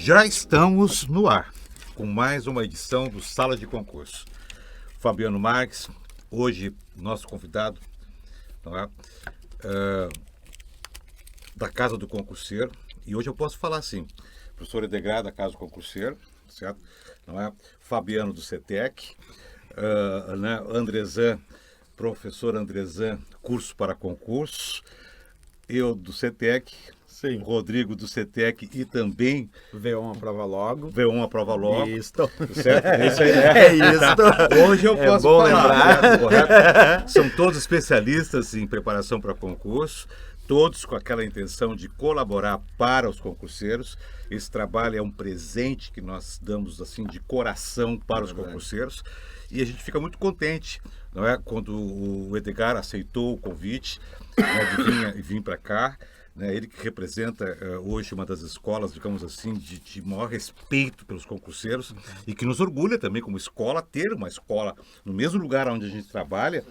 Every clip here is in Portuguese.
Já estamos no ar com mais uma edição do Sala de Concurso. Fabiano Marques, hoje nosso convidado, não é? Da Casa do Concurseiro, e hoje eu posso falar assim, professor Edgar da Casa do Concurseiro, certo? Não é? Fabiano do CETEC, né? Andrezan, professor Andrezan, curso para concurso, eu do CETEC, sim. Rodrigo do CETEC e também V1 aprova logo. V1 aprova logo. Isso. Certo? É isso aí, né? É isso. Tá. Hoje eu posso bom falar. lembrar. Correto? São todos especialistas em preparação para concurso, todos com aquela intenção de colaborar para os concurseiros. Esse trabalho é um presente que nós damos assim de coração para os concurseiros. E a gente fica muito contente, não é? Quando o Edgar aceitou o convite, né, de vir para cá. Né, ele que representa hoje uma das escolas, digamos assim, de maior respeito pelos concurseiros e que nos orgulha também como escola ter uma escola no mesmo lugar onde a gente trabalha,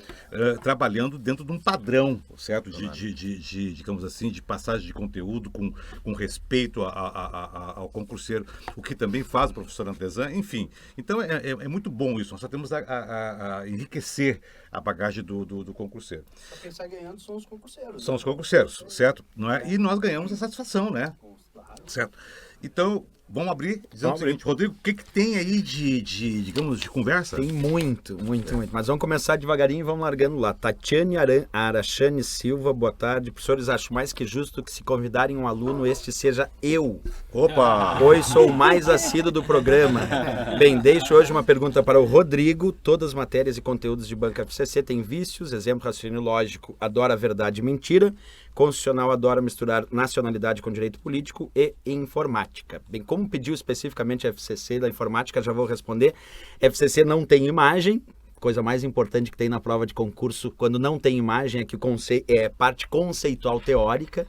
trabalhando dentro de um padrão, certo? Digamos assim, de passagem de conteúdo com respeito ao concurseiro, o que também faz o professor Andrezan, enfim. Então é muito bom isso, nós só temos a enriquecer a bagagem do concurseiro. Quem sai ganhando são os concurseiros. São os concurseiros, certo? Não é? E nós ganhamos a satisfação, né? Certo? Então, vamos abrir dizendo o seguinte, Rodrigo, o que tem aí digamos, de conversa? Tem muito. Mas vamos começar devagarinho e vamos largando lá. Tatiane Arachane Silva, boa tarde. Professores, acho mais que justo que se convidarem um aluno, este seja eu. Opa! Pois sou o mais assíduo do programa. Bem, deixo hoje uma pergunta para o Rodrigo. Todas as matérias e conteúdos de Banca FCC têm vícios, exemplo, raciocínio lógico, adora verdade e mentira. Constitucional adora misturar nacionalidade com direito político e informática. Bem, como pediu especificamente a FCC da informática, já vou responder. FCC não tem imagem, coisa mais importante que tem na prova de concurso, quando não tem imagem, é que é parte conceitual teórica.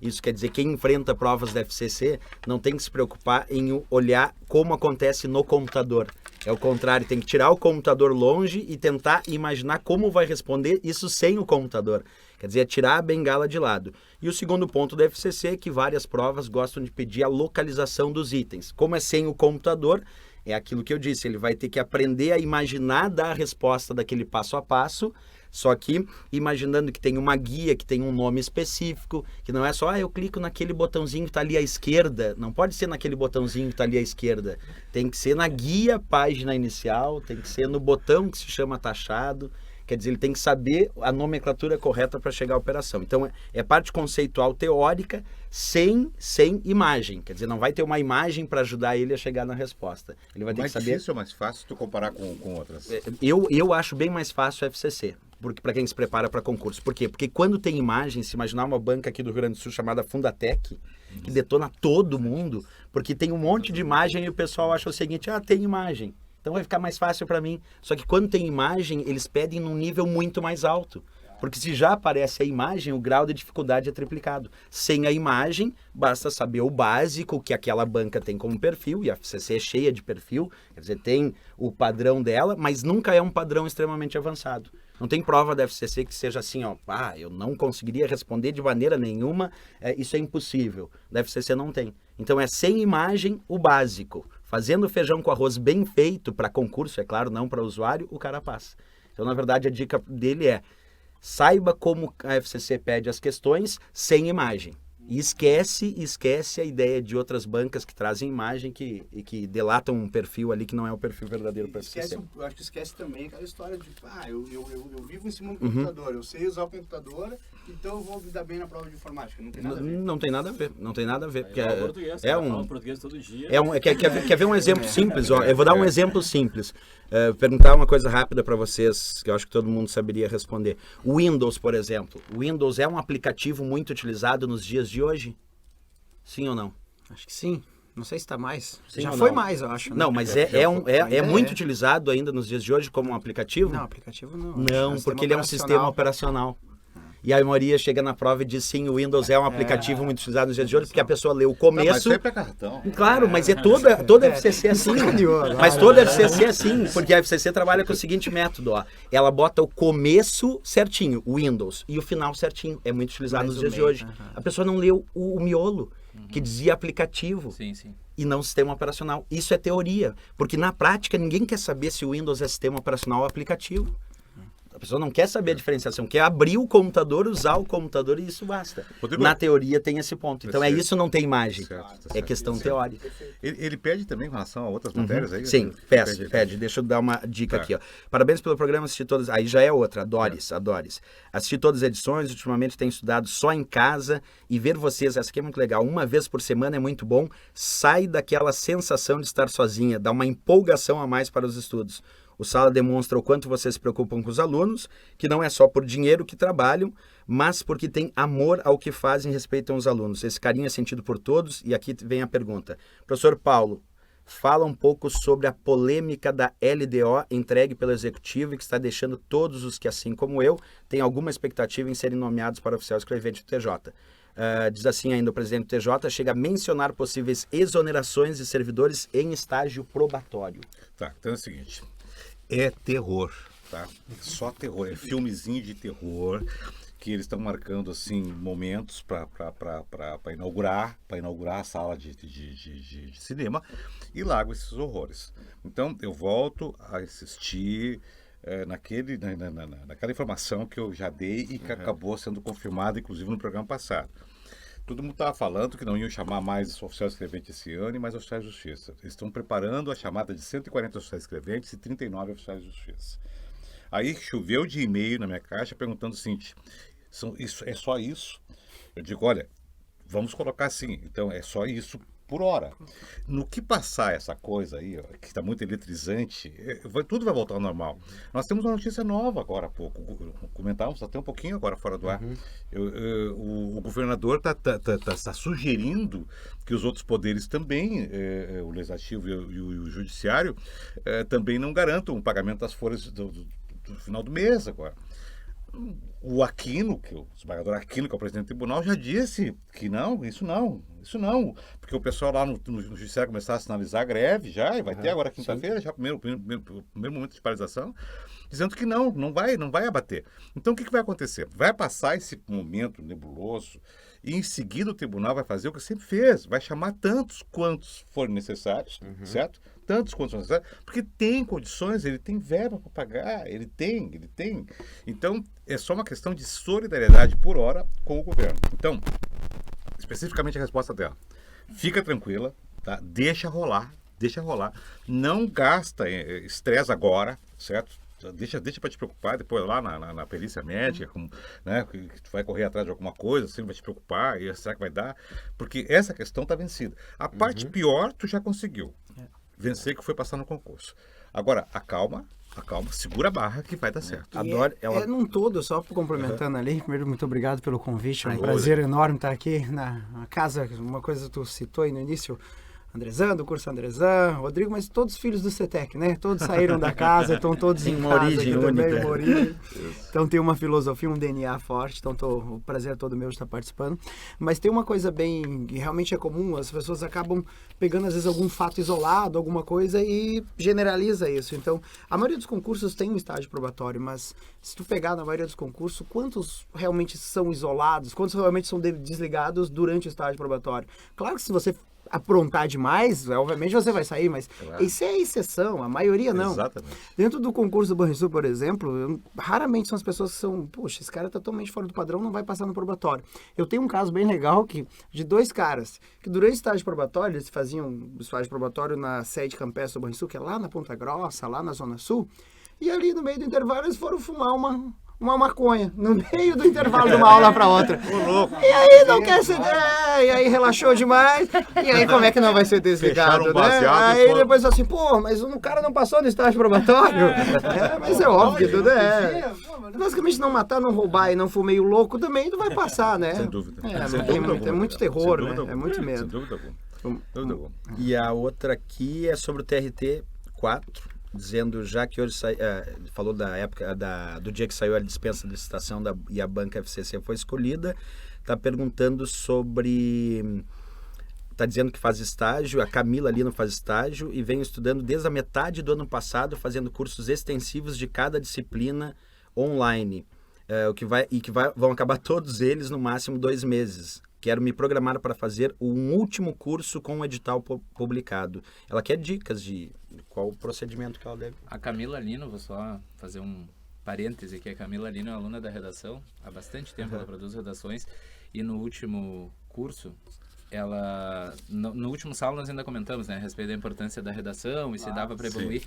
Isso quer dizer que quem enfrenta provas da FCC não tem que se preocupar em olhar como acontece no computador. É o contrário, tem que tirar o computador longe e tentar imaginar como vai responder isso sem o computador. Quer dizer, é tirar a bengala de lado. E o segundo ponto da FCC é que várias provas gostam de pedir a localização dos itens. Como é sem o computador, é aquilo que eu disse, ele vai ter que aprender a imaginar dar a resposta daquele passo a passo, só que imaginando que tem uma guia, que tem um nome específico, que não é só, eu clico naquele botãozinho que está ali à esquerda. Não pode ser naquele botãozinho que está ali à esquerda. Tem que ser na guia, página inicial, tem que ser no botão que se chama taxado. Quer dizer, ele tem que saber a nomenclatura correta para chegar à operação. Então, é parte conceitual teórica sem imagem. Quer dizer, não vai ter uma imagem para ajudar ele a chegar na resposta. Ele vai ter que saber... Mais difícil ou mais fácil tu comparar com outras? Eu acho bem mais fácil o FCC, para quem se prepara para concurso. Por quê? Porque quando tem imagem, se imaginar uma banca aqui do Rio Grande do Sul chamada Fundatec, que detona todo mundo, porque tem um monte de imagem e o pessoal acha o seguinte, tem imagem. Então vai ficar mais fácil para mim. Só que quando tem imagem, eles pedem num nível muito mais alto. Porque se já aparece a imagem, o grau de dificuldade é triplicado. Sem a imagem, basta saber o básico que aquela banca tem como perfil, e a FCC é cheia de perfil, quer dizer, tem o padrão dela, mas nunca é um padrão extremamente avançado. Não tem prova da FCC que seja assim, eu não conseguiria responder de maneira nenhuma, isso é impossível. Da FCC não tem. Então é sem imagem, o básico. Fazendo feijão com arroz bem feito para concurso, é claro, não para usuário, o cara passa. Então, na verdade, a dica dele é saiba como a FCC pede as questões sem imagem. E esquece a ideia de outras bancas que trazem imagem e que delatam um perfil ali que não é o perfil verdadeiro para a FCC. Eu acho que esquece também aquela história de, eu vivo em cima do computador, eu sei usar o computador, então eu vou me dar bem na prova de informática. Não tem nada a ver. Não tem nada a ver, não tem nada a ver. Porque português, português todo dia. Quer ver um exemplo simples? Eu vou dar um exemplo simples. Perguntar uma coisa rápida para vocês, que eu acho que todo mundo saberia responder. O Windows, por exemplo. O Windows é um aplicativo muito utilizado nos dias de hoje? Sim ou não? Acho que sim. Não sei se está mais. Sim, já foi mais, eu acho. Né? Não, mas é muito utilizado ainda nos dias de hoje como um aplicativo? Não, aplicativo não. Não, porque ele é um sistema operacional. E a maioria chega na prova e diz sim, o Windows é um aplicativo muito utilizado nos dias de hoje, porque a pessoa lê o começo... Mas sempre é cartão. Claro, mas toda a FCC é assim. Mas toda a FCC é assim, porque a FCC trabalha com o seguinte método, ela bota o começo certinho, o Windows, e o final certinho. É muito utilizado nos dias de hoje. A pessoa não leu o miolo. que dizia aplicativo. Sim, sim. E não sistema operacional. Isso é teoria, porque na prática ninguém quer saber se o Windows é sistema operacional ou aplicativo. A pessoa não quer saber a diferenciação, quer abrir o computador, usar o computador e isso basta. Rodrigo, na teoria tem esse ponto. Então isso não tem imagem, é questão teórica. Ele pede também em relação a outras matérias aí? Sim, pede. Deixa eu dar uma dica aqui. Ó. Parabéns pelo programa, assisti todas. Aí já é outra, adores. Assisti todas as edições, ultimamente tenho estudado só em casa e ver vocês, essa aqui é muito legal, uma vez por semana é muito bom, sai daquela sensação de estar sozinha, dá uma empolgação a mais para os estudos. O Sala demonstra o quanto vocês se preocupam com os alunos, que não é só por dinheiro que trabalham, mas porque tem amor ao que fazem e respeitam os alunos. Esse carinho é sentido por todos. E aqui vem a pergunta. Professor Paulo, fala um pouco sobre a polêmica da LDO entregue pelo Executivo e que está deixando todos os que, assim como eu, têm alguma expectativa em serem nomeados para oficial escrevente do TJ. Diz assim ainda o presidente do TJ, chega a mencionar possíveis exonerações de servidores em estágio probatório. Tá, então é o seguinte... É terror, tá? Só terror, é filmezinho de terror que eles estão marcando assim momentos para inaugurar a sala de cinema e largo esses horrores. Então eu volto a assistir naquela informação que eu já dei e que acabou sendo confirmada, inclusive no programa passado. Todo mundo estava falando que não iam chamar mais oficiais escreventes esse ano e mais oficiais de justiça. Eles estão preparando a chamada de 140 oficiais escreventes e 39 oficiais de justiça. Aí choveu de e-mail na minha caixa perguntando o seguinte, é só isso? Eu digo, olha, vamos colocar assim, então é só isso por hora. No que passar essa coisa aí, ó, que está muito eletrizante, tudo vai voltar ao normal. Nós temos uma notícia nova agora há pouco, comentávamos até um pouquinho agora fora do ar. O governador está sugerindo que os outros poderes também, o legislativo e o judiciário, também não garantam o pagamento das folhas do final do mês agora. O Aquino, o desembargador Aquino, que é o presidente do tribunal, já disse que não, isso não, porque o pessoal lá no judiciário começar a sinalizar a greve já, e vai ter agora quinta-feira, já o primeiro momento de paralisação, dizendo que não vai abater. Então o que vai acontecer? Vai passar esse momento nebuloso e em seguida o tribunal vai fazer o que sempre fez, vai chamar tantos quantos forem necessários, certo? Tantos quantos são necessários, porque tem condições, ele tem verba para pagar, ele tem. Então, é só uma questão de solidariedade por hora com o governo. Então, especificamente a resposta dela. Fica tranquila, tá? Deixa rolar. Não gasta estresse agora, certo? Deixa para te preocupar depois lá na perícia médica, né, que tu vai correr atrás de alguma coisa, você não vai te preocupar, e será que vai dar? Porque essa questão está vencida. A parte pior tu já conseguiu vencer, que foi passar no concurso. Agora, acalma, segura a barra que vai dar certo. Adoro. Num todo, só complementando ali, primeiro, muito obrigado pelo convite, é um prazer enorme estar aqui na casa, uma coisa que tu citou aí no início, Andrezan, do curso Andrezan, Rodrigo, mas todos filhos do CETEC, né? Todos saíram da casa, estão todos em uma origem única. Então tem uma filosofia, um DNA forte, então o prazer é todo meu de estar participando. Mas tem uma coisa que realmente é comum, as pessoas acabam pegando às vezes algum fato isolado, alguma coisa e generaliza isso. Então, a maioria dos concursos tem um estágio probatório, mas se tu pegar na maioria dos concursos, quantos realmente são isolados, quantos realmente são desligados durante o estágio probatório? Claro que se você aprontar demais, obviamente você vai sair, mas isso é exceção, a maioria não. Exatamente. Dentro do concurso do Banrisul, por exemplo, raramente são as pessoas que são, poxa, esse cara é totalmente fora do padrão, não vai passar no probatório. Eu tenho um caso bem legal de dois caras, que durante o estágio probatório, eles faziam o estágio probatório na sede campestre do Banrisul, que é lá na Ponta Grossa, lá na Zona Sul, e ali no meio do intervalo eles foram fumar uma maconha, no meio do intervalo de uma aula para outra. E aí não quer ser... e aí relaxou demais. E aí como é que não vai ser desligado, né? Aí depois assim, pô, mas o cara não passou no estágio probatório? Mas é óbvio que tudo basicamente não matar, não roubar e não for meio louco também não vai passar, né? Sem dúvida. É muito terror, né? É muito medo. Sem dúvida alguma. E a outra aqui é sobre o TRT 4. Dizendo, já que hoje falou da época do dia que saiu a dispensa de licitação e a banca FCC foi escolhida, está perguntando sobre, está dizendo que faz estágio, a Camila ali não faz estágio e vem estudando desde a metade do ano passado, fazendo cursos extensivos de cada disciplina online, vão acabar todos eles no máximo 2 meses. Quero me programar para fazer um último curso com um edital publicado. Ela quer dicas de qual o procedimento que ela deve. A Camila Lino, vou só fazer um parêntese aqui, a Camila Lino é aluna da redação, há bastante tempo ela produz redações, e no último curso, no último sala nós ainda comentamos, né, a respeito da importância da redação e se dava para evoluir.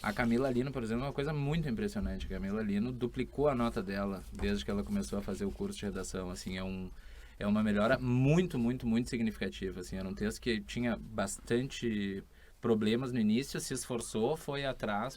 A Camila Lino, por exemplo, é uma coisa muito impressionante. A Camila Lino duplicou a nota dela desde que ela começou a fazer o curso de redação, assim, é uma melhora muito, muito, muito significativa, assim. Era um texto que tinha bastante problemas no início, se esforçou, foi atrás,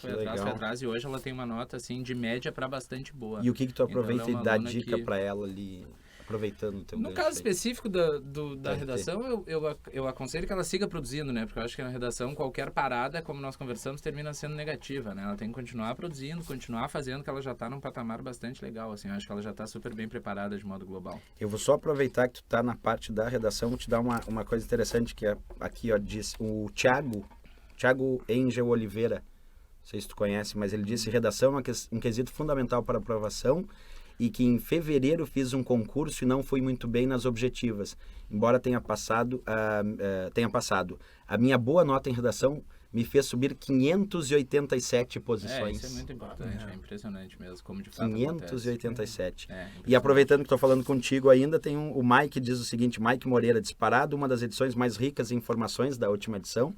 e hoje ela tem uma nota, assim, de média para bastante boa. E o que tu aproveita então, e dá dica para ela ali, aproveitando o teu No caso específico da redação, eu aconselho que ela siga produzindo, né? Porque eu acho que na redação, qualquer parada, como nós conversamos, termina sendo negativa, né? Ela tem que continuar produzindo, continuar fazendo, que ela já está num patamar bastante legal, assim. Eu acho que ela já está super bem preparada de modo global. Eu vou só aproveitar que tu está na parte da redação, vou te dar uma coisa interessante, que aqui, ó, diz o Thiago Angel Oliveira, não sei se tu conhece, mas ele disse: redação é um quesito fundamental para aprovação, e que em fevereiro fiz um concurso e não fui muito bem nas objetivas, embora tenha passado. A minha boa nota em redação me fez subir 587 posições. Isso é muito importante, é impressionante mesmo, como de fato 587. E aproveitando que estou falando contigo ainda, tem o Mike, diz o seguinte: Mike Moreira, disparado, uma das edições mais ricas em informações da última edição.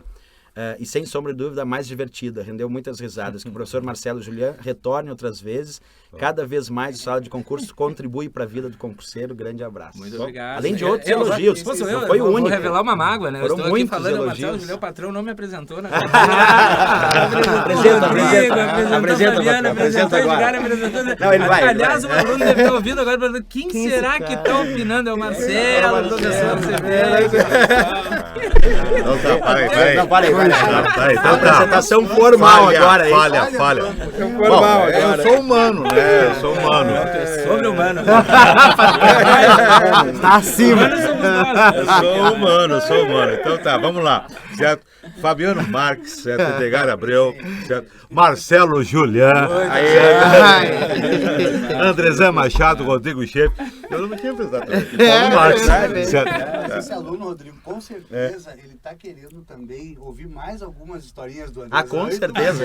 E sem sombra de dúvida, a mais divertida, rendeu muitas risadas. Que o professor Marcelo Julián retorne outras vezes. Cada vez mais o sala de concurso contribui para a vida do concurseiro. Grande abraço. Muito obrigado. Além de outros elogios. Não foi o único. Vou revelar uma mágoa, né? Foram eu estou muitos aqui falando, elogios. O Marcelo Julián, o patrão, não me apresentou, né? Apresenta agora. Não, ele vai. Aliás, o aluno deve estar ouvindo agora, perguntando: quem será que está opinando? É o Marcelo, o professor Não, parei. Então, apresentação formal agora. Falha. Formal agora. Eu sou humano, né? Eu sou humano. Sobre-humano. Tá acima. Eu sou humano. Então tá, vamos lá. Certo? Fabiano Marques, certo? Edgar Abreu, certo? Marcelo Julián, Andrezé Machado, Rodrigo Schaefer. Eu não me tinha apresentado. Paulo Marques, certo? Esse aluno, Rodrigo, com certeza, ele está querendo também ouvir mais algumas historinhas do André. Com certeza.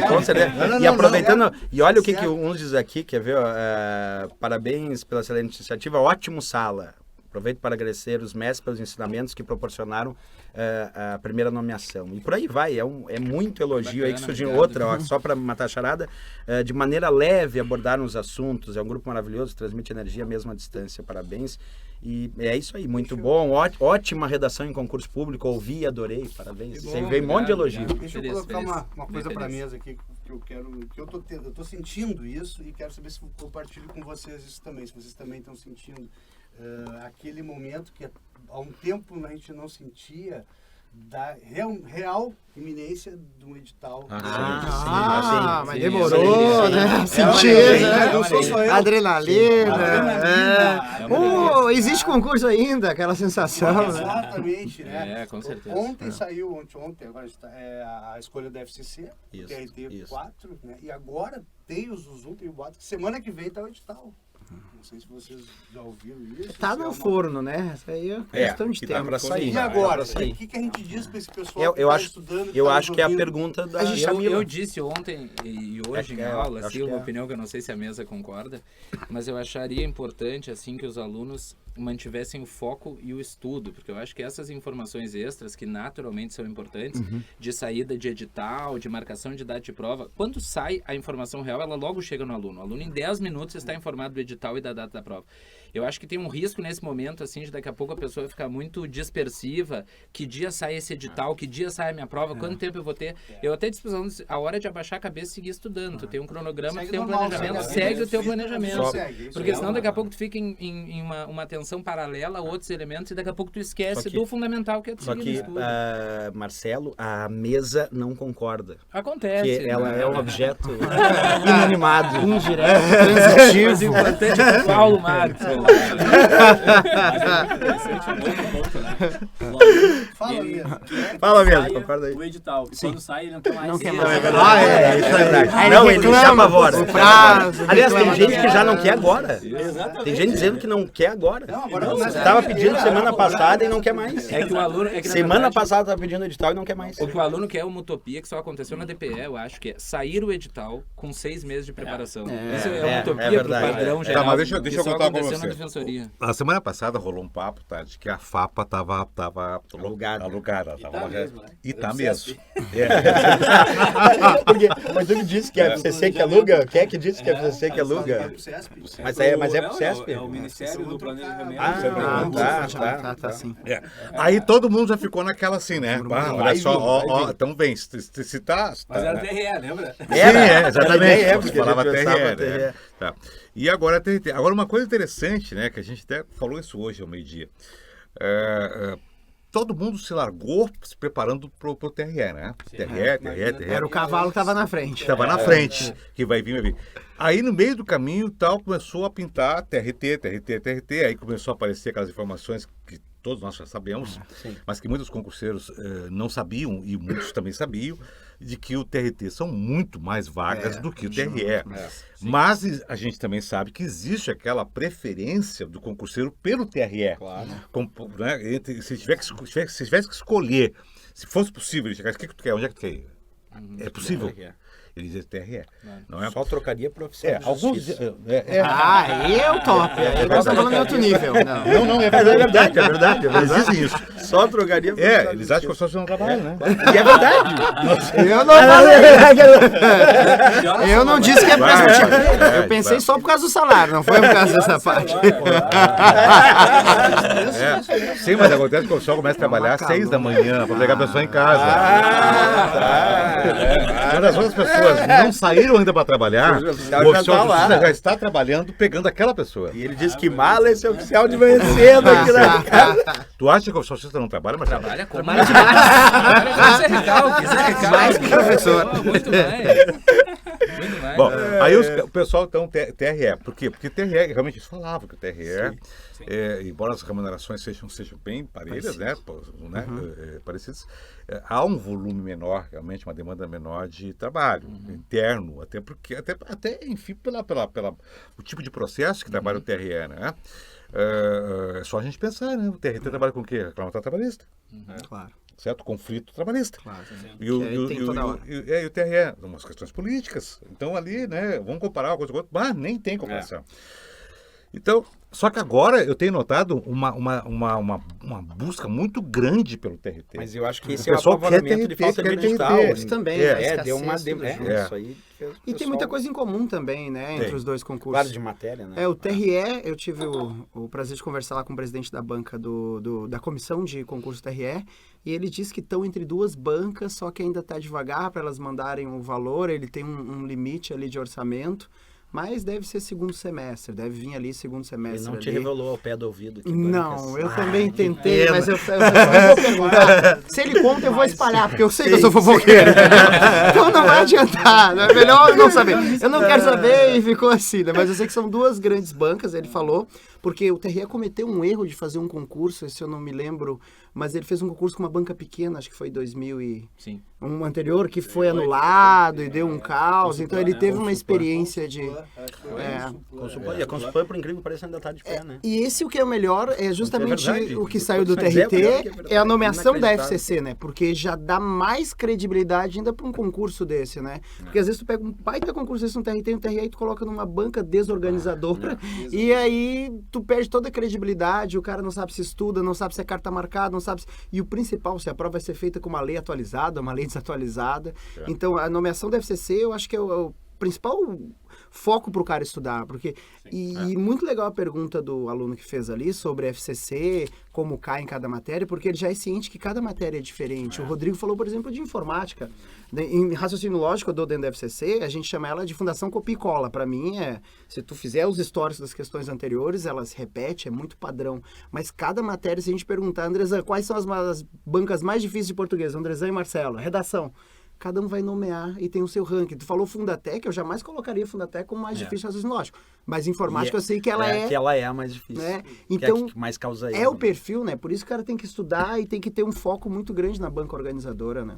E aproveitando, e olha o que uns diz aqui, quer ver? Parabéns pela excelente iniciativa, ótimo sala. Aproveito para agradecer os mestres pelos ensinamentos que proporcionaram a primeira nomeação. E por aí vai, é muito elogio. Bacana, aí que surgiu outra, ó, só para matar a charada, de maneira leve abordaram os assuntos. É um grupo maravilhoso, transmite energia mesmo à distância. Parabéns. E é isso aí, muito bom. Ótima redação em concurso público, ouvi e adorei. Parabéns. Você veio um monte de elogio. Deixa eu colocar uma coisa para a mesa aqui que eu quero, que eu tô sentindo isso e quero saber se eu compartilho com vocês isso também, se vocês também estão sentindo. Aquele momento que há um tempo a gente não sentia da real iminência de um edital. Mas demorou, né? Sentir, não sou só eu. Adrenalina. Existe concurso ainda, aquela sensação. Exatamente, né? Com certeza. Ontem saiu, agora está, a escolha da FCC, TRT 4, né? E agora tem o Zuzu, tem o Boto, semana que vem está o edital. Não sei se vocês já ouviram isso. Tá no forno, né? Isso aí é questão de tempo. Pra sair. E agora? O que a gente diz para esse pessoal que está estudando? Eu acho que é a pergunta da Eu disse ontem e hoje em aula, assim, uma opinião que eu não sei se a mesa concorda, mas eu acharia importante, assim, que os alunos mantivessem o foco e o estudo, porque eu acho que essas informações extras, que naturalmente são importantes, de saída de edital, de marcação de data de prova, quando sai a informação real, ela logo chega no aluno. O aluno em 10 minutos está informado do edital e da data da prova. Eu acho que tem um risco nesse momento, assim, de daqui a pouco a pessoa ficar muito dispersiva. Que dia sai esse edital? Que dia sai a minha prova? Quanto tempo eu vou ter? Eu até disse, a hora de abaixar a cabeça e seguir estudando. Tu tem um cronograma, tu tem um planejamento, segue o teu planejamento. Porque senão daqui a pouco tu fica em uma atenção paralela a outros elementos e daqui a pouco tu esquece do fundamental que é tu seguir no estudo. Marcelo, a mesa não concorda. Acontece. Que ela é um objeto inanimado. Indireto, transitivo. Mas o importante é o Paulo Marques. Fala mesmo. Fala mesmo, Saia concorda aí. o edital. Quando sai, ele não quer mais. Não quer Não, mais. é verdade. isso é verdade. Aí Não, ele ele se reclama, apavora. o prazo, Aliás, tem reclama gente que já não do quer agora. Exatamente. Tem gente dizendo que não quer agora. Não, agora começa Você a estava vida pedindo inteira, semana a cobrar passada e essa não quer mais. É que o aluno... É que, na Semana verdade, passada estava pedindo edital e não quer mais. O que o aluno quer é uma utopia que só aconteceu na DPE, eu acho, que é sair o edital com 6 meses de preparação. Isso é uma utopia pro verdade, padrão é. geral. Tá, mas deixa que eu só contar com aconteceu você. na defensoria. Na semana passada rolou um papo, tá, de que a FAPA tava Alugada. alugada. E tava tá uma- mesmo, né? E tá Do mesmo. Porque, mas ele disse que é a FCC que aluga? Quem é que disse que é a FCC que aluga? Mas é pro CESP? É o Ministério do Planejamento. Tá sim. É. Aí todo mundo já ficou naquela assim, né? Ah, olha só, ó, então vem, se tá... Mas era TRE, lembra? Sim, exatamente. Era Você porque falava a gente pensava TRE, né? Tá. E agora TRT. Agora uma coisa interessante, né? Que a gente até falou isso hoje ao meio-dia. Todo mundo se largou se preparando pro TRE, né? TRE. Era o cavalo que tava na frente. Estava na frente, que vai vir. Aí no meio do caminho tal, começou a pintar TRT, aí começou a aparecer aquelas informações que todos nós já sabemos, mas que muitos concurseiros não sabiam, e muitos também sabiam, de que o TRT são muito mais vagas do que o TRE. Mas a gente também sabe que existe aquela preferência do concurseiro pelo TRE. Claro. Se tivesse que escolher, se fosse possível, o que tu quer? Onde é que tu quer ir? É possível. Ele dizia TRE. Não é? Só trocaria por oficial de Alguns. justiça. Aí é o top. Aí nós estamos falando em outro nível. Não, é verdade. Eles dizem isso. Só trocaria por Eles acham que as pessoas não trabalham, né? E é verdade. Eu não falei. Eu não disse que é prestativo. Eu pensei só por causa do salário, não foi por causa dessa parte. Sim, mas acontece que o pessoal começa a trabalhar às 6 da manhã para pegar a pessoa em casa. Quando as outras pessoas não saíram ainda para trabalhar, o oficial de justiça já está trabalhando, pegando aquela pessoa. E ele disse que mala esse oficial de manhã cedo aqui na casa. Tu acha que o oficial de justiça não trabalha, mas Trabalha com mais demais. Quiser recalque. Mais que professor. Muito mais. Bom, aí o pessoal então TRE, por quê? Porque TRE, realmente eles falavam que o TRE, embora as remunerações sejam bem parelhas, né, parecidas, há um volume menor, realmente uma demanda menor de trabalho interno, até porque enfim pela o tipo de processo que trabalha o TRE, né? É só a gente pensar, né? O TRT trabalha com o quê? Reclamatório trabalhista. Claro. Certo? Conflito trabalhista. Claro. E o TRE, umas questões políticas. Então ali, né, vamos comparar uma coisa com outra, mas nem tem comparação. Então, só que agora eu tenho notado uma busca muito grande pelo TRT. Mas eu acho que esse O é o pessoal quer apavoramento de TRT, falta de quer edital. TRT. Isso também. Deu uma Isso aí. E tem muita coisa em comum também, né, entre Tem. os dois concursos. Claro, de matéria, né? O TRE, eu tive o prazer de conversar lá com o presidente da banca da comissão de concurso TRE, e ele disse que estão entre duas bancas, só que ainda está devagar para elas mandarem o valor, ele tem um limite ali de orçamento, mas deve ser segundo semestre, deve vir ali segundo semestre. Ele não te ali. revelou ao pé do ouvido. Que Não, eu bancas. também tentei, mas eu vou perguntar. Se ele conta, eu vou espalhar, porque eu sei que eu sou fofoqueiro. Então não vai adiantar, é melhor eu não saber. Eu não quero saber e ficou assim, né? Mas eu sei que são duas grandes bancas, ele falou, porque o TRE cometeu um erro de fazer um concurso, esse eu não me lembro, mas ele fez um concurso com uma banca pequena, acho que foi 2000 e... Sim. Um anterior que foi anulado e deu um caos, então ele teve uma experiência de... E a Consulpan, por incrível que pareça, ainda está de pé, né? E esse o que é o melhor é justamente verdade. o que saiu do Mas é o melhor que é TRT, verdade. é a nomeação da Inacreditável. FCC, né? Porque já dá mais credibilidade ainda para um concurso desse, né? Porque às vezes tu pega um baita concurso desse no TRT e o TRE tu coloca numa banca desorganizadora e aí tu perde toda a credibilidade, o cara não sabe se estuda, não sabe se é carta marcada, não sabe se... E o principal, se a prova vai ser feita com uma lei atualizada, uma lei desatualizada. Então a nomeação da FCC eu acho que é o principal foco para o cara estudar, porque e muito legal a pergunta do aluno que fez ali sobre a FCC, como cai em cada matéria, porque ele já é ciente que cada matéria é diferente. O Rodrigo falou, por exemplo, de informática. Em raciocínio lógico, eu dou dentro da FCC, a gente chama ela de Fundação Copia e Cola. Para mim, se tu fizer os históricos das questões anteriores, elas repetem, é muito padrão. Mas cada matéria, se a gente perguntar, Andrezan, quais são as bancas mais difíceis de português? Andrezan e Marcelo, redação. cada um vai nomear e tem o seu ranking. Tu falou Fundatec, eu jamais colocaria Fundatec como mais difícil de raciocínio lógico. Mas informática eu sei que ela é... Que ela é a mais difícil. Né? Então, Então, que mais causa é erro, o perfil, né? Por isso que o cara tem que estudar e tem que ter um foco muito grande na banca organizadora, né?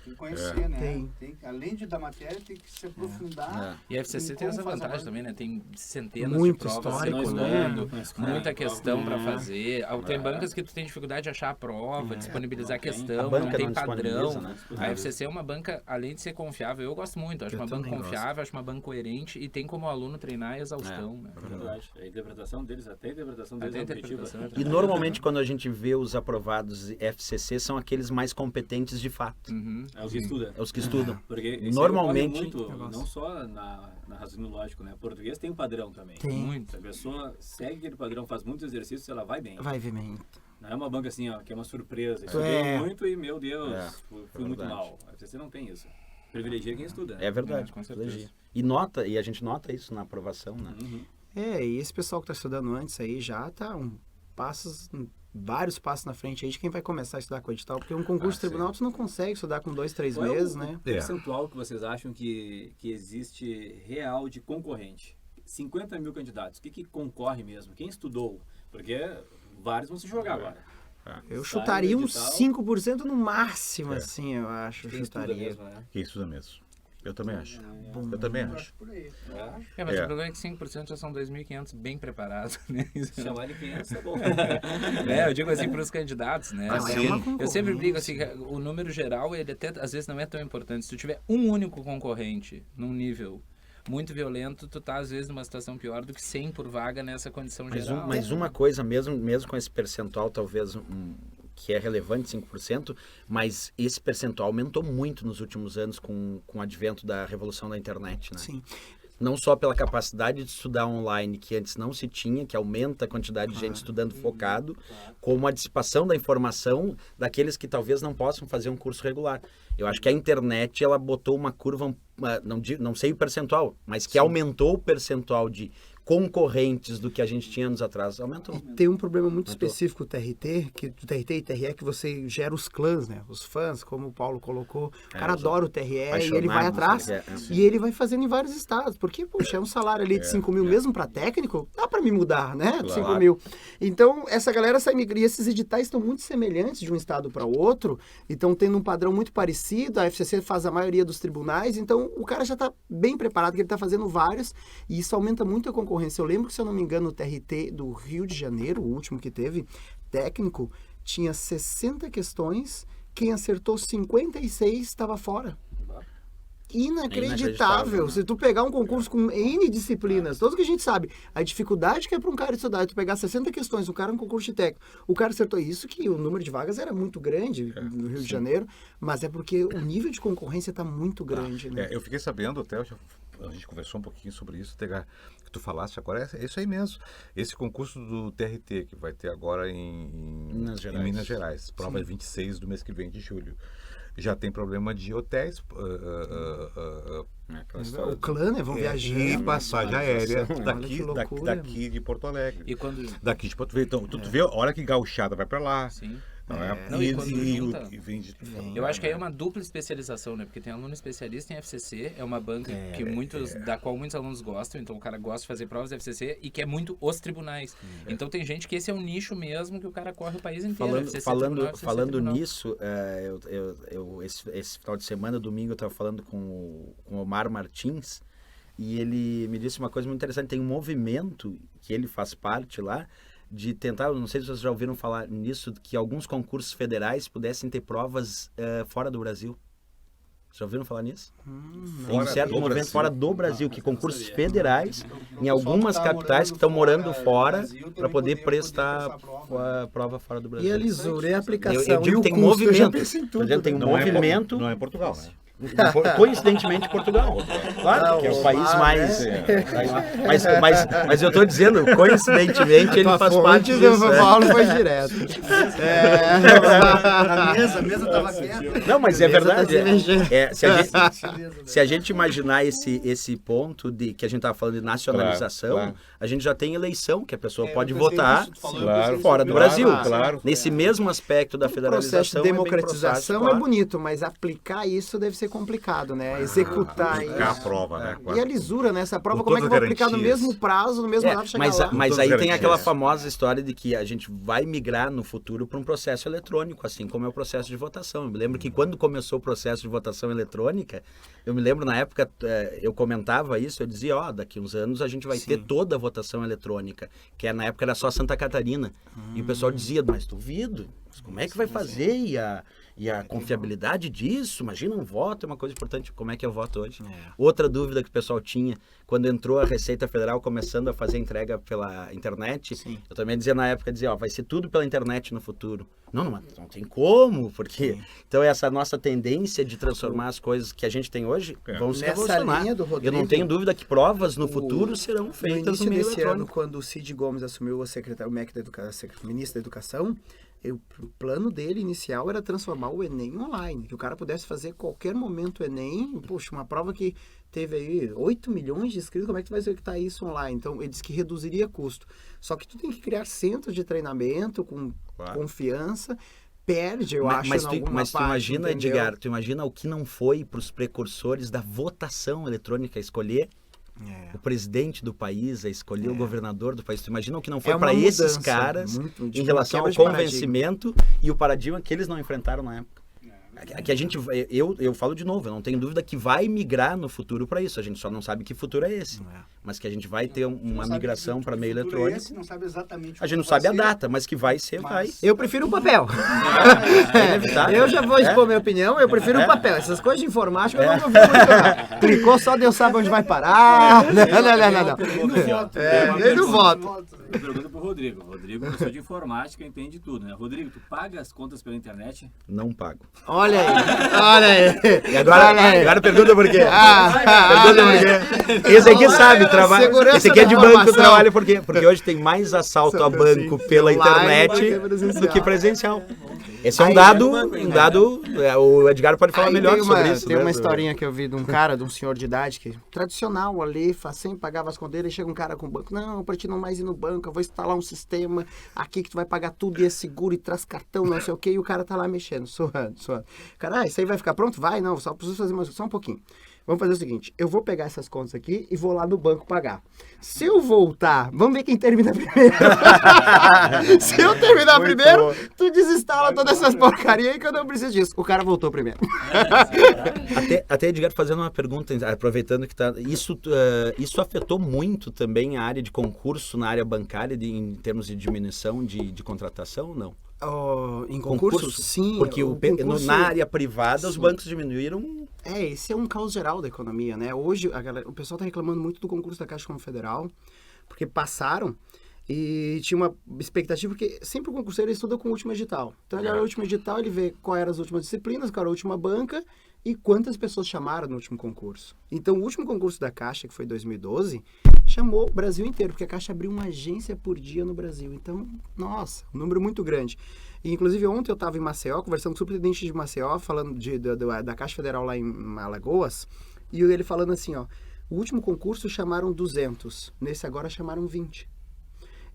Tem que conhecer, né? Tem. Além da matéria, tem que se aprofundar. E a FCC em tem essa como fazer vantagem a também, né? Tem centenas Muito de provas histórico, circulando, né? muita questão para fazer. Tem bancas que tu tem dificuldade de achar a prova, disponibilizar a questão, A banca não tem não disponibiliza, padrão. né? A FCC é uma banca, além de ser confiável, eu gosto muito. Acho uma banca confiável, acho uma banca coerente e tem como aluno treinar a exaustão. Né? Verdade. A interpretação deles, até a interpretação deles Até a é objetiva. interpretação. E normalmente quando a gente vê os aprovados FCC são aqueles mais competentes de fato. É o que estuda. É os que estudam. Porque isso Normalmente- aí ocorre muito, não só na raciocínio lógico, né? Português tem um padrão também. Tem. Muito. Se a pessoa segue aquele padrão, faz muitos exercícios, ela vai bem. Vai ver bem. Não é uma banca assim, ó, que é uma surpresa. É. Estudei muito e, meu Deus, fui muito verdade. mal. Você não tem isso. Privilegia quem estuda. É verdade, com certeza. privilegia. E a gente nota isso na aprovação, né? E esse pessoal que tá estudando antes aí já tá vários passos na frente aí de quem vai começar a estudar com o edital, porque um concurso de tribunal tu não consegue estudar com 2, 3 Qual é meses, o né? percentual que vocês acham que existe real de concorrente? 50 mil candidatos, o que concorre mesmo? Quem estudou? Porque vários vão se jogar agora. Eu Sai chutaria o uns edital. 5% no máximo, assim, eu acho. Quem estuda Chutaria. mesmo, né? Que estuda mesmo. Eu também acho. Eu também acho. Por aí. Mas o problema é que 5% já são 2.500 bem preparados, né? Chamar de 500 é bom. Eu digo assim para os candidatos, né? Ah, Assim, é uma eu sempre brigo concorrência. assim, que o número geral, ele até às vezes não é tão importante. Se tu tiver um único concorrente num nível muito violento, tu tá às vezes numa situação pior do que 100 por vaga nessa condição geral. Mas uma coisa, mesmo com esse percentual, talvez que é relevante, 5%, mas esse percentual aumentou muito nos últimos anos com o advento da revolução da internet, né? Sim. Não só pela capacidade de estudar online, que antes não se tinha, que aumenta a quantidade de gente estudando focado, como a dissipação da informação daqueles que talvez não possam fazer um curso regular. Eu acho que a internet, ela botou uma curva, não sei o percentual, mas que aumentou o percentual de concorrentes do que a gente tinha anos atrás. Aumentou. Tem um problema muito específico do TRT e TRE, que você gera os clãs, né? Os fãs, como o Paulo colocou. O cara adora o TRE e ele vai atrás e ele vai fazendo em vários estados. Porque, poxa, é um salário ali de 5 mil mesmo para técnico, dá para me mudar, né? Claro. 5 mil. Então, essa galera sai migrando. E esses editais estão muito semelhantes de um estado para o outro e estão tendo um padrão muito parecido. A FCC faz a maioria dos tribunais, então o cara já está bem preparado, que ele está fazendo vários e isso aumenta muito a concorrência. Eu lembro que, se eu não me engano, o TRT do Rio de Janeiro, o último que teve, técnico, tinha 60 questões, quem acertou 56 estava fora. Inacreditável. né? Se tu pegar um concurso com N disciplinas, todos que a gente sabe, a dificuldade que é para um cara estudar, tu pegar 60 questões, o cara um concurso de técnico, o cara acertou isso, que o número de vagas era muito grande no Rio de Janeiro, mas é porque o nível de concorrência está muito grande, né? Eu fiquei sabendo até, a gente conversou um pouquinho sobre isso, que tu falaste agora, é isso aí mesmo. Esse concurso do TRT, que vai ter agora em Minas Gerais, prova 26 do mês que vem, de julho. Já tem problema de hotéis, O clã, né? Vão viajar. e passagem aérea Olha que loucura. daqui de Porto Alegre. E quando... Daqui de Porto Alegre. Então, tu vê, olha que gauchada vai pra lá. Sim. Não é? Não, e quando junta- e vem de Eu acho que aí é uma dupla especialização, né? Porque tem aluno especialista em FCC, é uma banca da qual muitos alunos gostam, então o cara gosta de fazer provas de FCC e quer muito os tribunais. Então tem gente que esse é um nicho mesmo que o cara corre o país inteiro. FCC, tribunal, FCC, Falando tribunal. nisso, esse final de semana, domingo, eu estava falando com o Omar Martins e ele me disse uma coisa muito interessante. Tem um movimento que ele faz parte lá de tentar, não sei se vocês já ouviram falar nisso, que alguns concursos federais pudessem ter provas fora do Brasil. Vocês já ouviram falar nisso? Tem um certo movimento fora do Brasil, que concursos federais, em algumas capitais que estão morando fora, para poder prestar a prova fora do Brasil. E a lisura, e a aplicação, Eu digo e o que tem custo, eu já movimento. pensei em Tô tudo. dizendo, tem um Não é movimento. não é em Portugal, né? Coincidentemente, Portugal. Claro, que é o país Omar, mais. Mas eu estou dizendo, coincidentemente, ele faz parte disso. O Paulo foi direto. A mesa tava quieta. Não, mas é Beleza, verdade. tá se mexendo. Se a gente imaginar esse ponto de que a gente estava falando de nacionalização, Claro. a gente já tem eleição, que a pessoa pode eu pensei votar nisso, falando Claro. fora do Claro, Brasil. claro. Nesse mesmo aspecto da O processo federalização. de democratização claro. é bonito, mas aplicar isso deve ser complicado, né? Executar isso. A prova, né? E a lisura, né? Essa prova, Com como é que todas vai aplicar no garantias. mesmo prazo, no mesmo dado chegar lá? Mas Todas aí tem garantias. aquela famosa história de que a gente vai migrar no futuro para um processo eletrônico, assim como é o processo de votação. Eu me lembro que quando começou o processo de votação eletrônica, eu me lembro na época, eu comentava isso, eu dizia, daqui uns anos a gente vai ter toda a votação eletrônica, que na época era só Santa Catarina. E o pessoal dizia, mas duvido, mas como é que vai fazer? E a confiabilidade disso, imagina um voto, é uma coisa importante, como é que é o voto hoje? Outra dúvida que o pessoal tinha, quando entrou a Receita Federal começando a fazer entrega pela internet, eu também dizia na época, vai ser tudo pela internet no futuro. Não tem como, porque... Então essa nossa tendência de transformar as coisas que a gente tem hoje, vão se revolucionar. Linha do Rodrigo, eu não tenho dúvida que provas no futuro serão feitas no início meio desse ano, eletrônico. quando o Cid Gomes assumiu o MEC da Educação, ministro da Educação, o plano dele inicial era transformar o Enem online, que o cara pudesse fazer qualquer momento o Enem. Poxa, uma prova que teve aí 8 milhões de inscritos, como é que tu vai executar isso online? Então, ele disse que reduziria custo. Só que tu tem que criar centros de treinamento com confiança, perde, eu acho, em alguma mas tu parte, imagina, entendeu? Edgar, tu imagina o que não foi para os precursores da votação eletrônica escolher o presidente do país, a escolher o governador do país. Tu imagina o que não foi para esses caras em relação ao convencimento e o paradigma que eles não enfrentaram na época. Que a gente, eu falo de novo, eu não tenho dúvida que vai migrar no futuro para isso. A gente só não sabe que futuro é esse. Mas que a gente vai ter uma migração para meio eletrônico. Não sabe exatamente a gente não sabe a data, mas que vai ser, vai. Eu prefiro o papel. Inevitável. Eu já vou expor minha opinião, eu prefiro o papel. Essas coisas de informática eu não confio muito, não. Clicou, só Deus sabe onde vai parar. Não. Eu não voto. Eu pergunto pro Rodrigo. Rodrigo, professor de informática, entende tudo, né? Rodrigo, tu paga as contas pela internet? Não pago. Olha aí. E agora pergunta por quê. Pergunta por quê. Esse aqui sabe, esse aqui é de banco, trabalha por quê? Porque hoje tem mais assalto a banco pela internet do que presencial. Esse é um dado, o Edgar pode falar melhor sobre isso. Tem uma historinha que eu vi de um cara, de um senhor de idade, que tradicional ali, sempre pagava as contas dele, e chega um cara com o banco, não, pra ti não mais ir no banco, eu vou instalar um sistema aqui que tu vai pagar tudo e é seguro e traz cartão, não sei o que, e o cara tá lá mexendo, suando. Cara, isso aí vai ficar pronto? Vai, não, só preciso fazer só um pouquinho. Vamos fazer o seguinte, eu vou pegar essas contas aqui e vou lá no banco pagar. Se eu voltar, vamos ver quem termina primeiro. Se eu terminar primeiro, tu desinstala todas essas porcarias aí que eu não preciso disso. O cara voltou primeiro. Até Edgar fazendo uma pergunta, aproveitando que isso afetou muito também a área de concurso na área bancária em termos de diminuição de contratação ou não? Em concurso, sim. Porque na área privada os bancos diminuíram. Esse é um caos geral da economia, né? Hoje o pessoal está reclamando muito do concurso da Caixa Econômica Federal, porque passaram e tinha uma expectativa, porque sempre o concurseiro estuda com o último edital. Então ele olha o último edital, ele vê qual eram as últimas disciplinas, qual era a última banca e quantas pessoas chamaram no último concurso. Então o último concurso da Caixa, que foi 2012, chamou o Brasil inteiro, porque a Caixa abriu uma agência por dia no Brasil. Então, nossa, um número muito grande. E, inclusive, ontem eu estava em Maceió, conversando com o superintendente de Maceió, falando da Caixa Federal lá em Alagoas, e ele falando assim, o último concurso chamaram 200, nesse agora chamaram 20.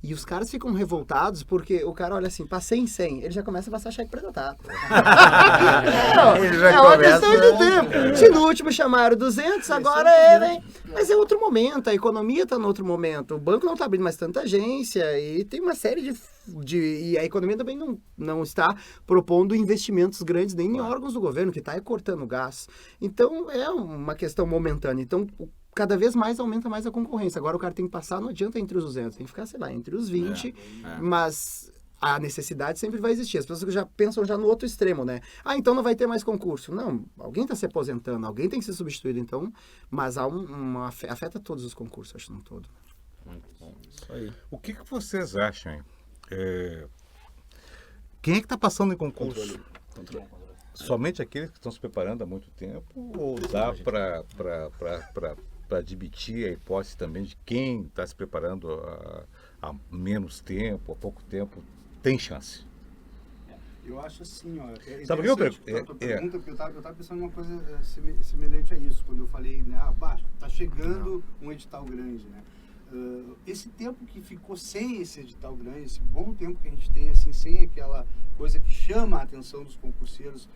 E os caras ficam revoltados porque o cara olha assim, passei em 100, ele já começa a passar cheque pré-datado. É uma questão de tempo. Se no último chamaram 200, agora né? Mas é outro momento, a economia está no outro momento. O banco não está abrindo mais tanta agência e tem uma série e a economia também não está propondo investimentos grandes nem em órgãos do governo, que está cortando gás. Então, é uma questão momentânea. Então, cada vez mais aumenta mais a concorrência. Agora o cara tem que passar, não adianta entre os 200, tem que ficar, sei lá, entre os 20, mas a necessidade sempre vai existir. As pessoas já pensam já no outro extremo, né? Então não vai ter mais concurso. Não, alguém está se aposentando, alguém tem que ser substituído, então, mas afeta todos os concursos, acho, no todo. Isso aí. O que vocês acham, hein? Quem é que está passando em concurso? Controle. Somente aqueles que estão se preparando há muito tempo ou dá para admitir a hipótese também de quem está se preparando há menos tempo, há pouco tempo, tem chance? Eu acho assim, Sabe o que eu pergunta, porque eu estava pensando em uma coisa semelhante a isso, quando eu falei, né, está chegando um edital grande, né? Esse tempo que ficou sem esse edital grande, esse bom tempo que a gente tem, assim, sem aquela coisa que chama a atenção dos concurseiros,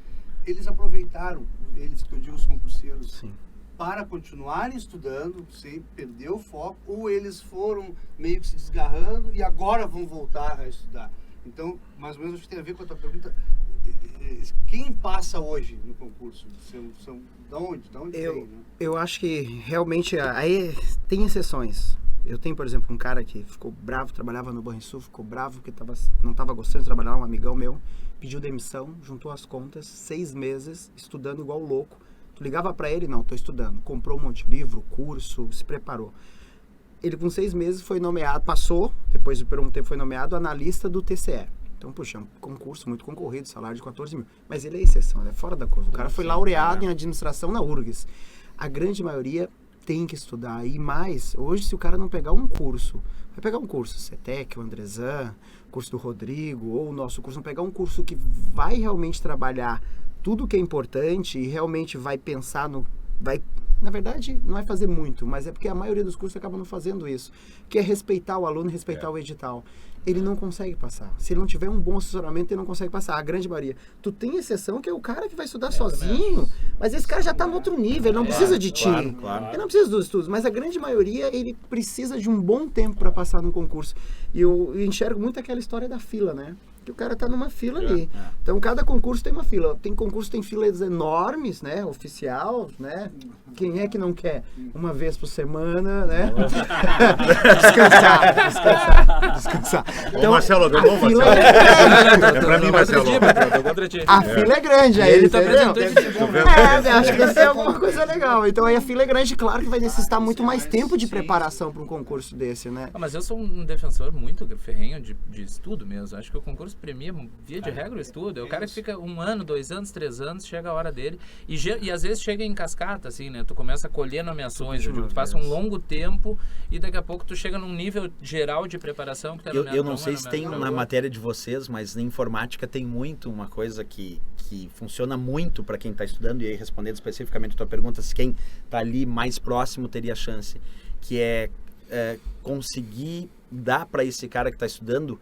eles aproveitaram, eles que eu digo os concurseiros, Sim. para continuarem estudando, sem perder o foco, ou eles foram meio que se desgarrando e agora vão voltar a estudar. Então, mais ou menos, acho que tem a ver com a tua pergunta. Quem passa hoje no concurso? De onde vem, né? Eu acho que realmente aí tem exceções. Eu tenho, por exemplo, um cara que ficou bravo, trabalhava no Banrisul, ficou bravo porque não estava gostando de trabalhar, um amigão meu, pediu demissão, juntou as contas, 6 meses, estudando igual louco. Tu ligava para ele, não, estou estudando. Comprou um monte de livro, curso, se preparou. Ele com 6 meses foi nomeado, passou, depois por um tempo foi nomeado analista do TCE. Então, puxa, é um concurso muito concorrido, salário de 14 mil. Mas ele é exceção, ele é fora da curva. O cara foi laureado em administração na URGS. A grande maioria tem que estudar. E mais, hoje, se o cara não pegar um curso, vai pegar um curso, CETEC, o Andrezan, curso do Rodrigo, ou o nosso curso, não pegar um curso que vai realmente trabalhar tudo que é importante e realmente vai pensar no... Na verdade, não é fazer muito, mas é porque a maioria dos cursos acaba não fazendo isso, que é respeitar o aluno, respeitar o edital. Ele não consegue passar. Se ele não tiver um bom assessoramento, ele não consegue passar. A grande maioria. Tu tem exceção que é o cara que vai estudar sozinho, mas esse cara já está no outro nível, ele não precisa de ti. Claro. Ele não precisa dos estudos, mas a grande maioria, ele precisa de um bom tempo para passar no concurso. E eu enxergo muito aquela história da fila, né? Que o cara tá numa fila ali. Então, cada concurso tem uma fila. Tem concurso, tem filas enormes, né? Oficial, né? Quem é que não quer? Uma vez por semana, né? Descansar. Ô, Marcelo, a fila é pra mim, Marcelo. A fila é grande aí, Ele tá entendeu? apresentando Acho que isso é alguma coisa legal. Então, aí a fila é grande, claro que vai necessitar muito mais tempo de preparação para um concurso desse, né? Mas eu sou um defensor muito ferrenho de estudo mesmo. Acho que o concurso premia, via de regra, o estudo. É o cara que fica 1 ano, 2 anos, 3 anos, chega a hora dele. E às vezes chega em cascata, assim, né? Tu começa a colher nomeações, eu digo, tu passa um longo tempo e daqui a pouco tu chega num nível geral de preparação que tá eu não sei se tem na matéria de vocês, mas na informática tem muito uma coisa que funciona muito para quem está estudando, e aí respondendo especificamente a tua pergunta, se quem está ali mais próximo teria chance, que é conseguir dar para esse cara que está estudando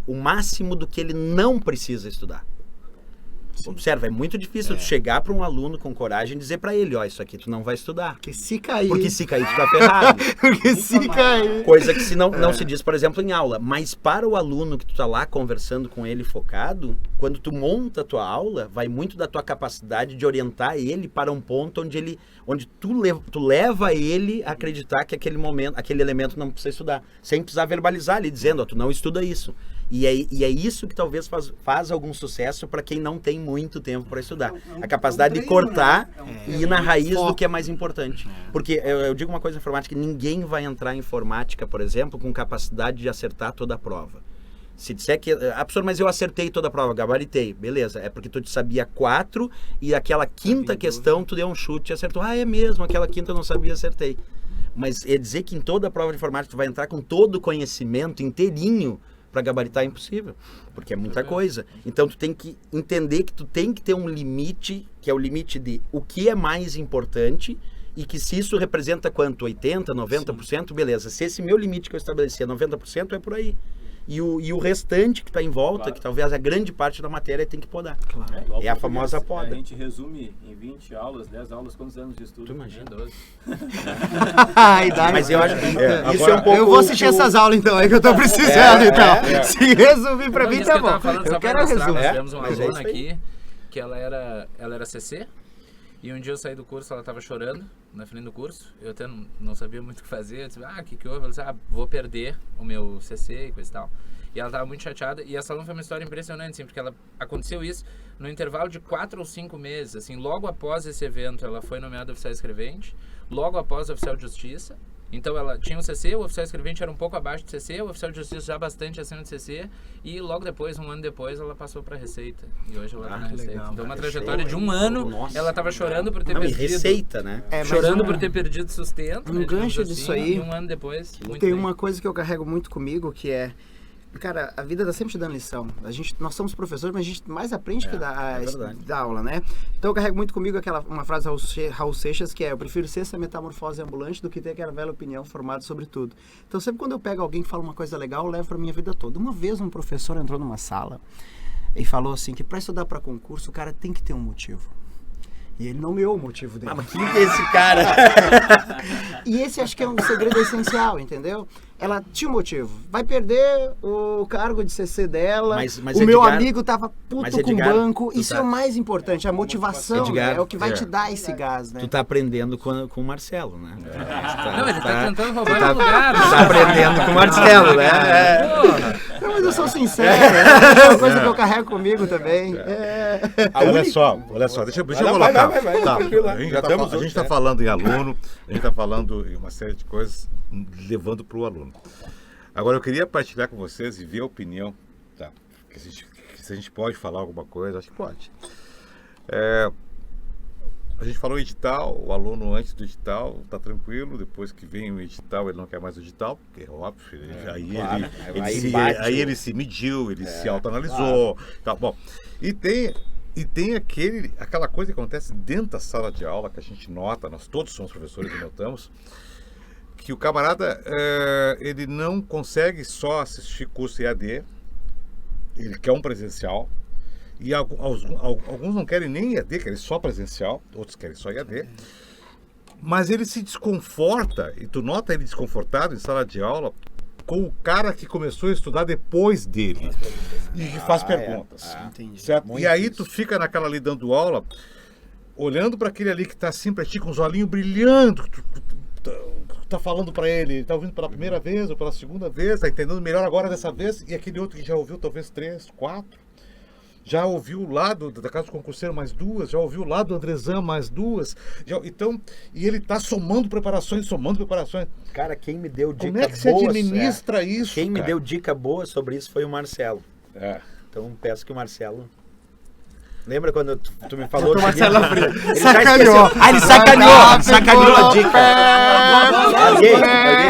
o máximo do que ele não precisa estudar. Sim. Observa, é muito difícil tu chegar para um aluno com coragem e dizer para ele, ó, isso aqui tu não vai estudar. Porque se cair tu tá ferrado. Porque se cair... Coisa que não se diz, por exemplo, em aula. Mas para o aluno que tu tá lá conversando com ele focado, quando tu monta a tua aula, vai muito da tua capacidade de orientar ele para um ponto onde tu leva ele a acreditar que aquele elemento não precisa estudar. Sem precisar verbalizar ali, dizendo, ó, tu não estuda isso. E é isso que talvez faz algum sucesso para quem não tem muito tempo para estudar. A capacidade de cortar e ir na raiz do que é mais importante. Porque eu digo uma coisa em informática, ninguém vai entrar em informática, por exemplo, com capacidade de acertar toda a prova. Se disser que, professor, mas eu acertei toda a prova, gabaritei, beleza, é porque tu sabia 4 e aquela quinta questão tu deu um chute e acertou. Ah, é mesmo, aquela quinta eu não sabia, acertei. Mas é dizer que em toda a prova de informática tu vai entrar com todo o conhecimento inteirinho para gabaritar é impossível, porque é muita coisa. Então tu tem que entender que tu tem que ter um limite, que é o limite de o que é mais importante, e que se isso representa quanto? 80%, 90%, beleza. Se esse meu limite que eu estabeleci é 90%, é por aí. E o restante que está em volta, que talvez a grande parte da matéria tem que podar. Claro. É a famosa poda. A gente resume em 20 aulas, 10 aulas, quantos anos de estudo? Tu imagina. 12. Mas eu acho que isso agora, é um pouco... Eu vou assistir essas aulas então, aí que eu tô precisando então. Se resumir pra mim, tá bom. Eu quero resumo. Nós tivemos uma mas aluna aqui, que ela era CC, e um dia eu saí do curso, ela tava chorando na frente do curso, eu até não sabia muito o que fazer, eu disse, o que houve? Ela disse, vou perder o meu CC e coisa e tal. E ela tava muito chateada, e essa aluna foi uma história impressionante, assim, porque aconteceu isso no intervalo de 4 ou 5 meses, assim, logo após esse evento ela foi nomeada oficial escrevente, logo após oficial de justiça. Então ela tinha o CC, o oficial escrevente era um pouco abaixo do CC, o oficial de justiça já bastante acima do CC, e logo depois, 1 ano depois, ela passou para Receita. E hoje ela tá na Receita. legal, então uma cara, trajetória de 1 ano, ela tava chorando por ter perdido. Receita, né? Chorando por ter perdido sustento. Um né, gancho assim, disso aí. E 1 ano depois. Muito Tem bem. uma coisa que eu carrego muito comigo, que é... Cara, a vida tá sempre te dando lição. Nós somos professores, mas a gente mais aprende que dá aula, né? Então eu carrego muito comigo uma frase do Raul Seixas, que é: eu prefiro ser essa metamorfose ambulante do que ter aquela velha opinião formada sobre tudo. Então sempre quando eu pego alguém que fala uma coisa legal, eu levo pra minha vida toda. Uma vez um professor entrou numa sala, e falou assim que para estudar para concurso o cara tem que ter um motivo. E ele nomeou o motivo dele. Ah, mas quem que é esse cara? E esse acho que é um segredo essencial, entendeu? Ela tinha um motivo. Vai perder o cargo de CC dela. Mas o meu Edgar, amigo tava puto com o banco. Isso é o mais importante. A motivação, Edgar, é o que vai te dar esse gás, né? Tu tá aprendendo com o Marcelo, né? Não, ele tá tentando roubar meu lugar. Tu tá aprendendo com o Marcelo, né? Não, mas eu sou sincero. É uma coisa que eu carrego comigo também. Olha só, deixa eu colocar. Vai, Tá, tranquilo. a gente Já tá temos a gente outro, está falando em aluno, a gente está falando em uma série de coisas levando para o aluno. Agora eu queria partilhar com vocês e ver a opinião, tá? Que se a gente pode falar alguma coisa, acho que pode. A gente falou edital, o aluno antes do edital está tranquilo, depois que vem o edital ele não quer mais o edital, porque é óbvio, aí ele se mediu, ele se autoanalisou, tá bom. E tem aquela coisa que acontece dentro da sala de aula, que a gente nota, nós todos somos professores e notamos, que o camarada, ele não consegue só assistir curso EAD, ele quer um presencial, e alguns não querem nem EAD, querem só presencial, outros querem só EAD, mas ele se desconforta, e tu nota ele desconfortado em sala de aula, com o cara que começou a estudar depois dele e que faz perguntas. Certo? E aí tu fica naquela ali dando aula, olhando para aquele ali que está assim para ti com os olhinhos brilhando, tá falando para ele tá ouvindo pela primeira vez ou pela segunda vez, tá entendendo melhor agora dessa vez, e aquele outro que já ouviu talvez 3, 4, já ouviu lá da Casa do Concurseiro mais 2, já ouviu lá do Andrezan mais 2, então, e ele tá somando preparações. Cara, quem me deu dica boa... Como é que se administra isso, Quem me cara? deu dica boa sobre isso foi o Marcelo. É. Então peço que o Marcelo... Lembra quando tu me falou? O Marcelo Ele sacaneou. ele sacaneou a dica.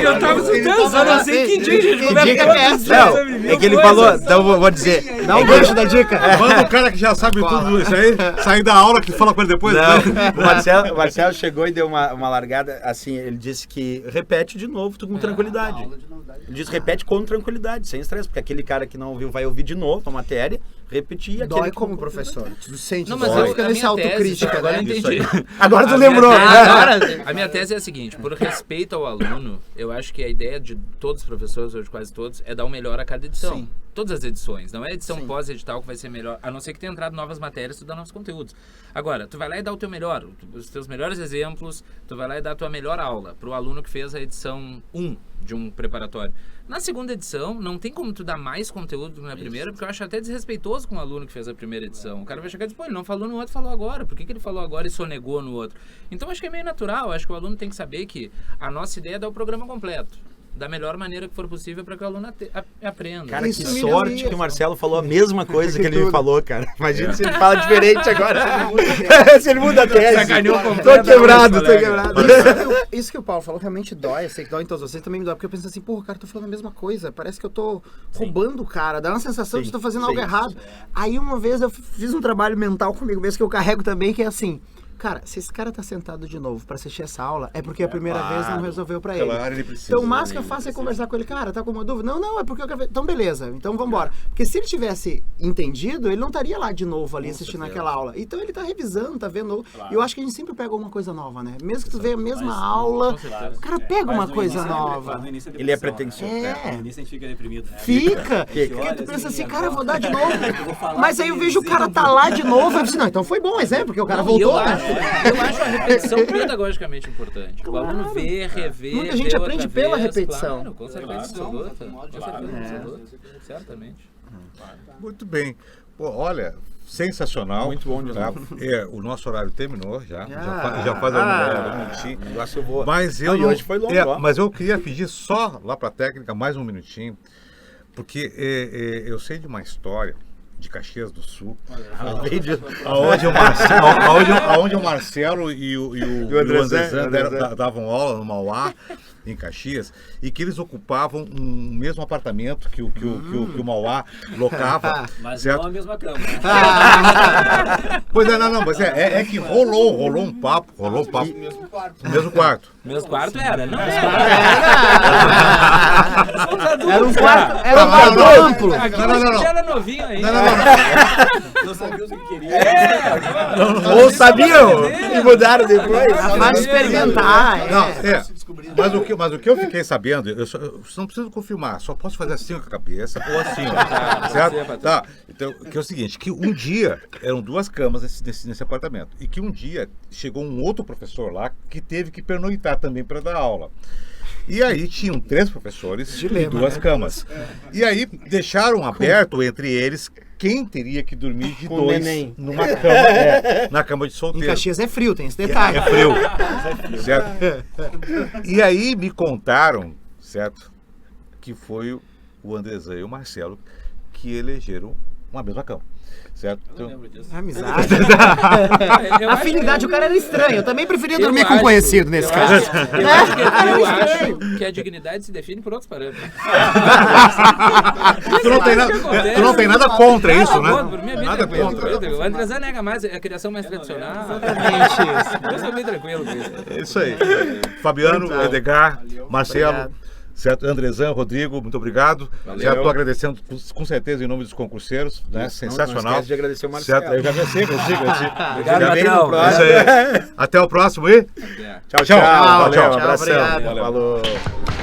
Eu tava escutando, só não sei que dica. Como é que Não, é que ele falou, então eu vou dizer. Dá um gancho da dica. Manda o cara que já sabe tudo isso aí, sair da aula que fala com ele depois. Não, o Marcelo chegou e deu uma largada, assim, ele disse que repete de novo, tu com tranquilidade. Ele disse repete com tranquilidade, sem estresse, porque aquele cara que não ouviu vai ouvir de novo a matéria, repetir aquele... Dói como professor. Tu sente, Não, mas dói. eu, Fica a nessa minha tese, autocrítica, agora eu né? entendi. Agora tu A minha lembrou. tese- a minha tese é a seguinte, por respeito ao aluno, eu acho que a ideia de todos os professores, ou de quase todos, é dar o melhor a cada edição. Sim. Todas as edições, não é a edição Sim. pós-edital que vai ser melhor, a não ser que tenha entrado novas matérias, tu dá novos conteúdos. Agora, tu vai lá e dá o teu melhor, os teus melhores exemplos, tu vai lá e dá a tua melhor aula para o aluno que fez a edição 1 de um preparatório. Na segunda edição, não tem como tu dar mais conteúdo do que na primeira, porque eu acho até desrespeitoso com o aluno que fez a primeira edição. O cara vai chegar e dizer, pô, ele não falou no outro, falou agora. Por que ele falou agora e sonegou no outro? Então, acho que é meio natural. Acho que o aluno tem que saber que a nossa ideia é dar o programa completo, da melhor maneira que for possível para que o aluno aprenda. Cara, Isso que me sorte deu que o Marcelo falou a mesma coisa que ele me falou, cara. Imagina É. se ele fala diferente agora. Se ele muda a tese. Sacaneou Tô completamente, quebrado, tô colega. quebrado. Isso que o Paulo falou realmente dói, eu sei que dói em todos vocês, também me dói, porque eu penso assim, porra, cara, tô falando a mesma coisa, parece que eu tô roubando o cara, dá uma sensação de que eu tô fazendo algo errado. Aí uma vez eu fiz um trabalho mental comigo mesmo, que eu carrego também, que é assim, cara, se esse cara tá sentado de novo pra assistir essa aula, é porque a primeira vez não resolveu pra ele. Claro, ele precisa. Então o máximo que eu faço é conversar com ele, cara, tá com uma dúvida? Não, é porque eu quero ver. Então beleza, então vambora. Porque se ele tivesse entendido, ele não estaria lá de novo ali assistindo aquela aula. Então ele tá revisando, tá vendo. E eu acho que a gente sempre pega alguma coisa nova, né? mesmo que tu veja a mesma aula, o cara pega uma coisa nova. Ele é pretensioso. É. No início a gente fica deprimido, né? Fica, porque tu pensa assim, cara, eu vou dar de novo. Mas aí eu vejo o cara tá lá de novo, eu disse, não, então foi bom exemplo, porque o cara Não, e voltou. eu acho a repetição pedagogicamente importante. O aluno vê, rever, Muita gente vê outra aprende pela vez, repetição. Claro, com certeza absoluta. Com certeza absoluta. Certamente. Muito bem. Pô, olha, sensacional. Muito bom, tá? O nosso horário terminou já. Já faz um minutinho. O negócio voa. Mas eu Não, e não- hoje foi longo, ó. mas eu queria pedir só lá para a técnica mais um minutinho, porque eu sei de uma história de Caxias do Sul, aonde o Marcelo e o Andrezan davam aula no Mauá, em Caxias, e que eles ocupavam um mesmo apartamento que o Mauá locava. Mas certo? não a mesma cama. Pois é, não, mas é que rolou um papo. Mesmo quarto. No mesmo quarto. Meus quartos era, não Era um quarto, era um Não, quarto não, não. amplo. Aqui Não, não, a gente não. era novinho ainda. Não sabia o que queria. Ou sabiam e mudaram depois. Vai experimentar. Não, é. mas o que eu fiquei sabendo, eu não preciso confirmar, só posso fazer assim com a cabeça ou assim, ó, certo? Tá. Então, que é o seguinte, que um dia eram 2 camas nesse apartamento, e que um dia chegou um outro professor lá que teve que pernoitar também para dar aula. E aí tinham 3 professores e 2 camas. E aí deixaram aberto entre eles quem teria que dormir de Com 2 neném. numa cama, na cama de Em solteiro. Caxias é frio, tem esse detalhe. É frio, certo? E aí me contaram, certo, que foi o Andrezão e o Marcelo que elegeram uma mesma cama, certo? Eu lembro disso. Amizade. Eu Afinidade, o cara era estranho. Eu também preferia dormir Eu com um acho- conhecido nesse eu caso. Eu acho que a dignidade se define por outros parâmetros. Tu não tem nada contra isso, né? Por mim é bem Nada tranquilo. contra. Bem tranquilo. O Andrezão nega mais, é a criação mais tradicional. Exatamente Eu sou bem tranquilo com isso. É isso aí. Fabiano, Edgar, Marcelo, Obrigado. certo? Andrezão, Rodrigo, muito obrigado. Valeu. Já estou agradecendo com certeza em nome dos concurseiros, né? Sensacional. Não esquece de agradecer o Marcelo. Certo? Eu já agradeci. Obrigado, Já vem patrão. no próximo. Isso aí. Até o próximo e É. tchau. Valeu, Tchau. um abração. Obrigado. Falou.